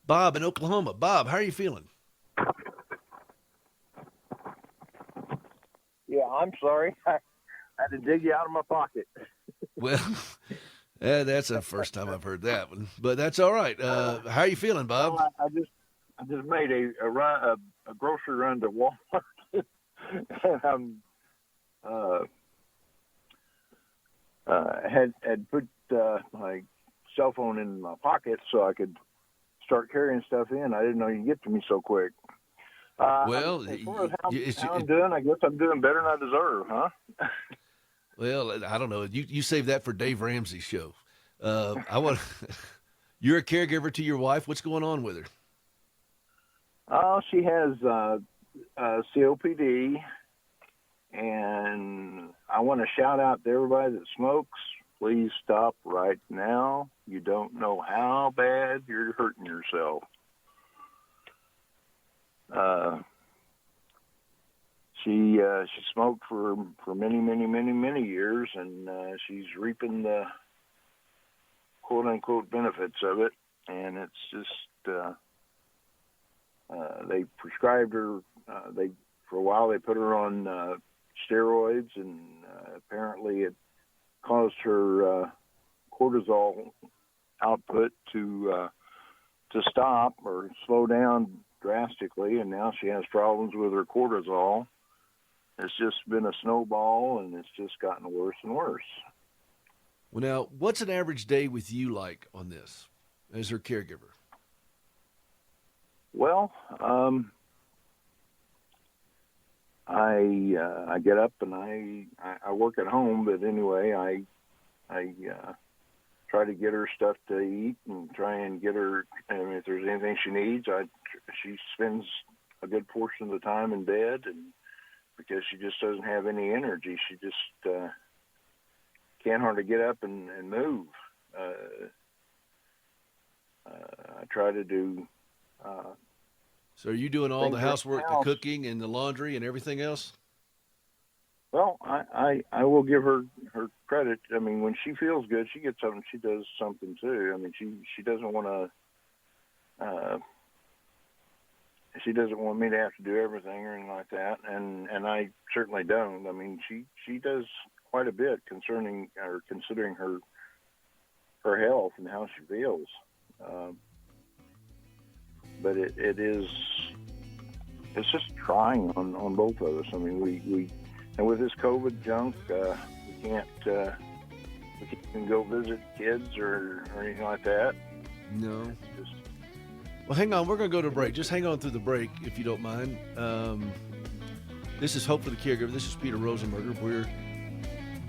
Bob in Oklahoma. Bob, how are you feeling? Yeah, I'm sorry. I had to dig you out of my pocket. Well, that's the first time I've heard that one, but that's all right. How are you feeling, Bob? Well, I just made a grocery run to Walmart, and uh, had put my cell phone in my pocket so I could start carrying stuff in. I didn't know you'd get to me so quick. Well, As far as how, it's, how I'm doing, I guess I'm doing better than I deserve, huh? well, I don't know. You save that for Dave Ramsey's show. I want. You're a caregiver to your wife. What's going on with her? She has COPD, and I want to shout out to everybody that smokes. Please stop right now. You don't know how bad you're hurting yourself. She smoked for many years, and she's reaping the quote unquote benefits of it. And it's just they prescribed her. They for a while they put her on steroids, and apparently it caused her cortisol output to stop or slow down drastically, and now she has problems with her cortisol. It's just been a snowball, and it's just gotten worse and worse. Well, now, what's an average day with you like on this as her caregiver? Well, I get up and I work at home, but anyway, I try to get her stuff to eat and try and get her. And if there's anything she needs, she spends a good portion of the time in bed, and because she just doesn't have any energy, she just can't hardly get up and move. I try to do. So, are you doing all the Things around housework, the the house. cooking, and the laundry, and everything else? Well, I will give her credit. I mean, when she feels good, she gets something. She does something too. I mean, she doesn't want to. She doesn't want me to have to do everything or anything like that, and I certainly don't. I mean, she does quite a bit concerning or considering her health and how she feels. But it's just trying on both of us. I mean, we and with this COVID junk, we can't go visit kids or anything like that. No. Just, Well, hang on. We're going to go to a break. Just hang on through the break, if you don't mind. This is Hope for the Caregiver. This is Peter Rosenberger. We're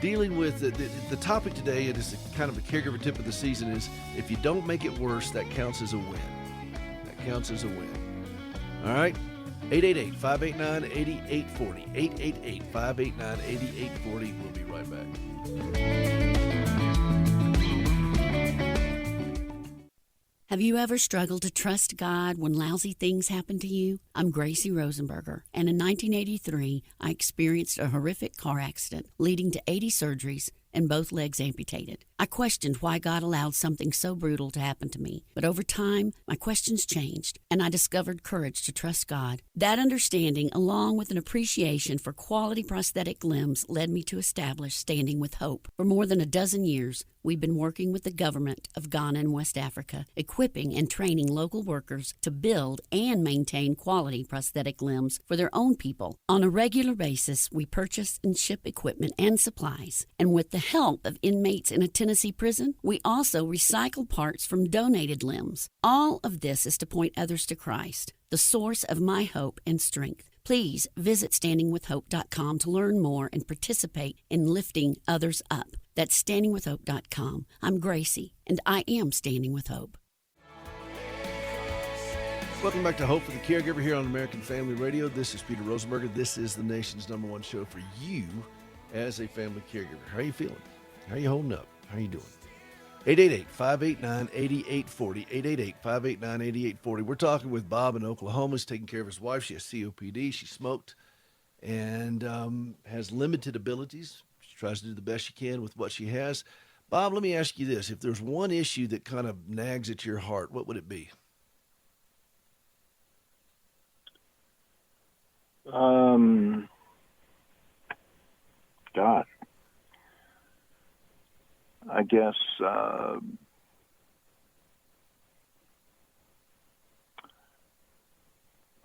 dealing with the topic today. It is kind of the caregiver tip of the season is if you don't make it worse, that counts as a win. That counts as a win. All right? 888-589-8840. 888-589-8840. We'll be right back. Have you ever struggled to trust God when lousy things happen to you? I'm Gracie Rosenberger, and in 1983, I experienced a horrific car accident leading to 80 surgeries and both legs amputated. I questioned why God allowed something so brutal to happen to me, but over time, my questions changed, and I discovered courage to trust God. That understanding, along with an appreciation for quality prosthetic limbs, led me to establish Standing with Hope. For more than a dozen years, we've been working with the government of Ghana and West Africa, equipping and training local workers to build and maintain quality prosthetic limbs for their own people. On a regular basis, we purchase and ship equipment and supplies, and with the help of inmates in a Tennessee prison, we also recycle parts from donated limbs. All of this is to point others to Christ, the source of my hope and strength. Please visit standingwithhope.com to learn more and participate in lifting others up. That's standingwithhope.com. I'm Gracie, and I am Standing with Hope. Welcome back to Hope for the Caregiver here on American Family Radio. This is Peter Rosenberger. This is the nation's #1 show for you as a family caregiver. How are you feeling? How are you holding up? How are you doing? 888-589-8840. 888-589-8840. We're talking with Bob in Oklahoma. He's taking care of his wife. She has COPD. She smoked and has limited abilities. She tries to do the best she can with what she has. Bob, let me ask you this. If there's one issue that kind of nags at your heart, what would it be? Um, God, I guess.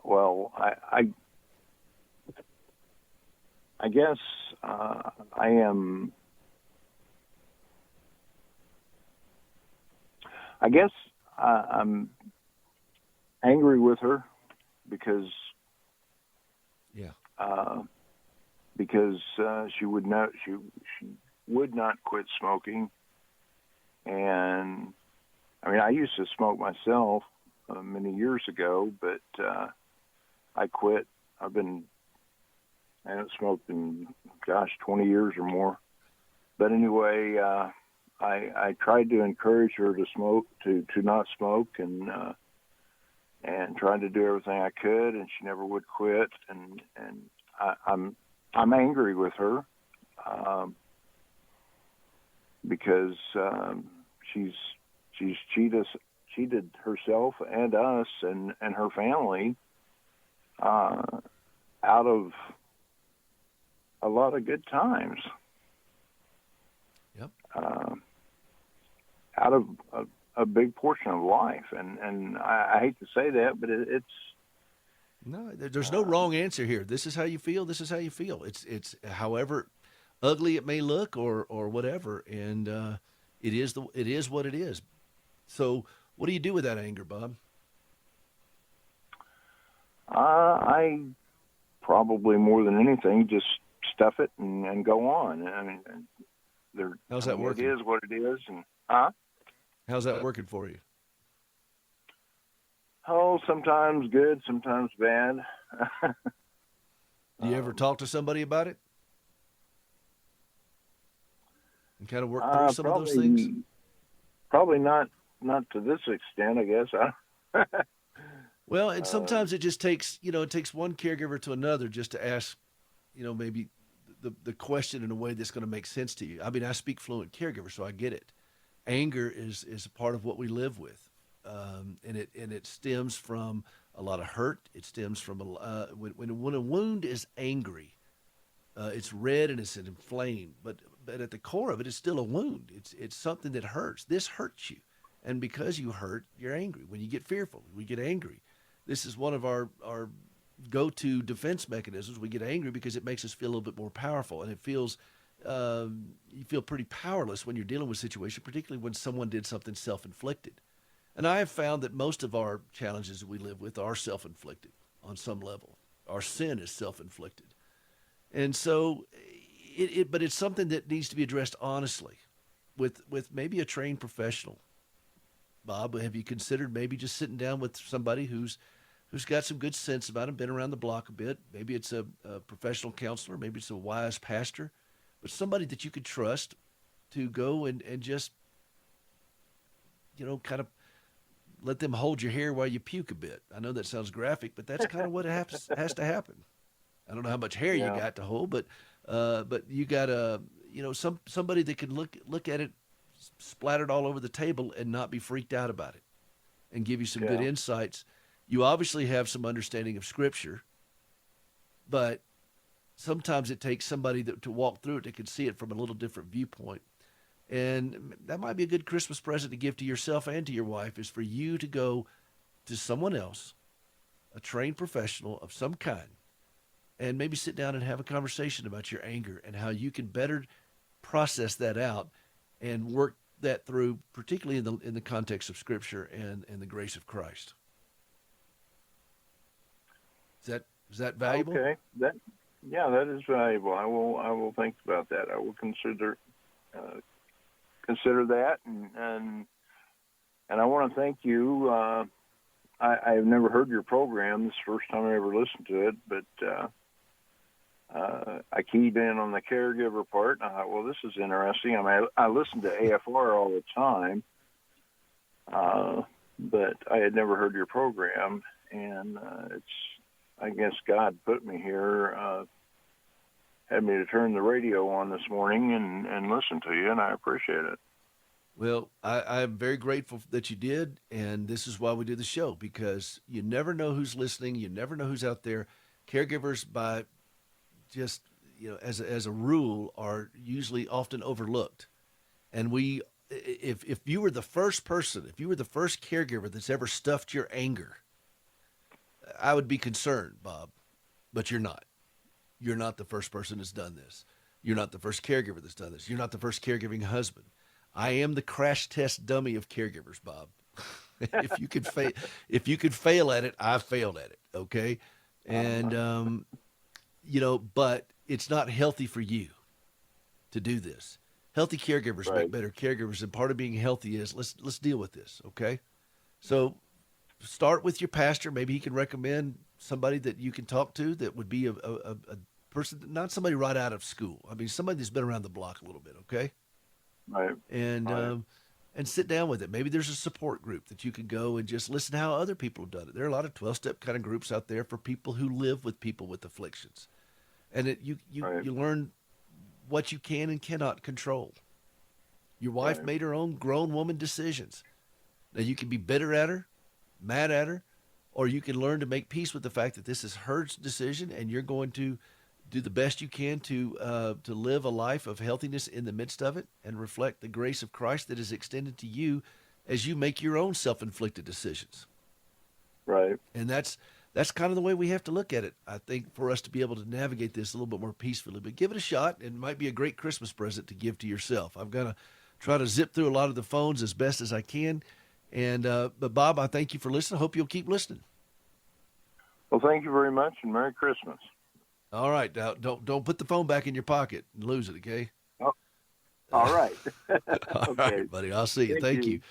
Well, I guess I am. I guess I'm angry with her because Yeah. she would not quit smoking, and I mean I used to smoke myself many years ago, but I quit. I haven't smoked in 20 years or more. But anyway, I tried to encourage her to smoke, to not smoke, and tried to do everything I could, and she never would quit. And I'm angry with her because she's cheated herself and us and her family out of a lot of good times. Yep. Out of a big portion of life, and I hate to say that, but it's No, there's no wrong answer here. This is how you feel. This is how you feel. It's however ugly it may look or whatever, and it is what it is. So, what do you do with that anger, Bob? I probably more than anything just stuff it and go on. I mean, How's that working? It is what it is, and How's that working for you? oh, sometimes good, sometimes bad. Do you ever talk to somebody about it and kind of work through some of those things? Probably not to this extent, I guess. Well, and sometimes it just takes, it takes one caregiver to another just to ask, maybe the question in a way that's going to make sense to you. I mean, I speak fluent caregiver, so I get it. Anger is a part of what we live with, and it stems from a lot of hurt. It stems from when a wound is angry, it's red and it's inflamed, but at the core of it, it's still a wound. It's something that hurts. This hurts you, and because you hurt, you're angry. When you get fearful, we get angry. This is one of our go-to defense mechanisms. We get angry because it makes us feel a little bit more powerful, and it feels you feel pretty powerless when you're dealing with a situation, particularly when someone did something self-inflicted. And I have found that most of our challenges that we live with are self-inflicted on some level. Our sin is self-inflicted, and so but it's something that needs to be addressed honestly, with maybe a trained professional. Bob, have you considered maybe just sitting down with somebody who's got some good sense about him, been around the block a bit? Maybe it's a professional counselor, maybe it's a wise pastor, but somebody that you could trust to go and just, kind of let them hold your hair while you puke a bit. I know that sounds graphic, but that's kind of what has to happen. I don't know how much hair you got to hold, but you got somebody that can look at it splattered all over the table and not be freaked out about it, and give you some good insights. You obviously have some understanding of Scripture, but sometimes it takes somebody to walk through it that can see it from a little different viewpoint. And that might be a good Christmas present to give to yourself and to your wife, is for you to go to someone else, a trained professional of some kind, and maybe sit down and have a conversation about your anger and how you can better process that out and work that through, particularly in the context of Scripture and the grace of Christ. Is that valuable? Okay, that is valuable. I will think about that. I will consider that, and I want to thank you. I've never heard your program. This is the first time I ever listened to it, but I keyed in on the caregiver part, and I thought, well, this is interesting. I mean, I listen to AFR all the time, but I had never heard your program, and I guess God put me here, had me to turn the radio on this morning and listen to you, and I appreciate it. Well, I'm very grateful that you did, and this is why we do the show, because you never know who's listening. You never know who's out there. caregivers, by just, as a rule, are usually often overlooked. And if you were the first person, if you were the first caregiver that's ever stuffed your anger, I would be concerned, Bob. But you're not. You're not the first person that's done this. You're not the first caregiver that's done this. You're not the first caregiving husband. I am the crash test dummy of caregivers, Bob. If you could fail at it, I failed at it. Okay, and but it's not healthy for you to do this. Healthy caregivers Right. make better caregivers, and part of being healthy is let's deal with this. Okay, so start with your pastor. Maybe he can recommend somebody that you can talk to that would be a person, not somebody right out of school. I mean, somebody that's been around the block a little bit. Okay. Right. And Right. and sit down with it. Maybe there's a support group that you can go and just listen to how other people have done it. There are a lot of 12-step kind of groups out there for people who live with people with afflictions, and you Right. learn what you can and cannot control. Your wife Right. made her own grown woman decisions. Now you can be bitter at her, mad at her, or you can learn to make peace with the fact that this is her decision, and you're going to do the best you can to live a life of healthiness in the midst of it and reflect the grace of Christ that is extended to you as you make your own self-inflicted decisions. Right. And that's kind of the way we have to look at it, I think, for us to be able to navigate this a little bit more peacefully. But give it a shot. It might be a great Christmas present to give to yourself. I'm going to try to zip through a lot of the phones as best as I can. And but Bob, I thank you for listening. I hope you'll keep listening. Well, thank you very much, and Merry Christmas. All right. Now, don't put the phone back in your pocket and lose it, okay? Oh, all right. All Okay. right, buddy. I'll see you. Thank Thank you. you.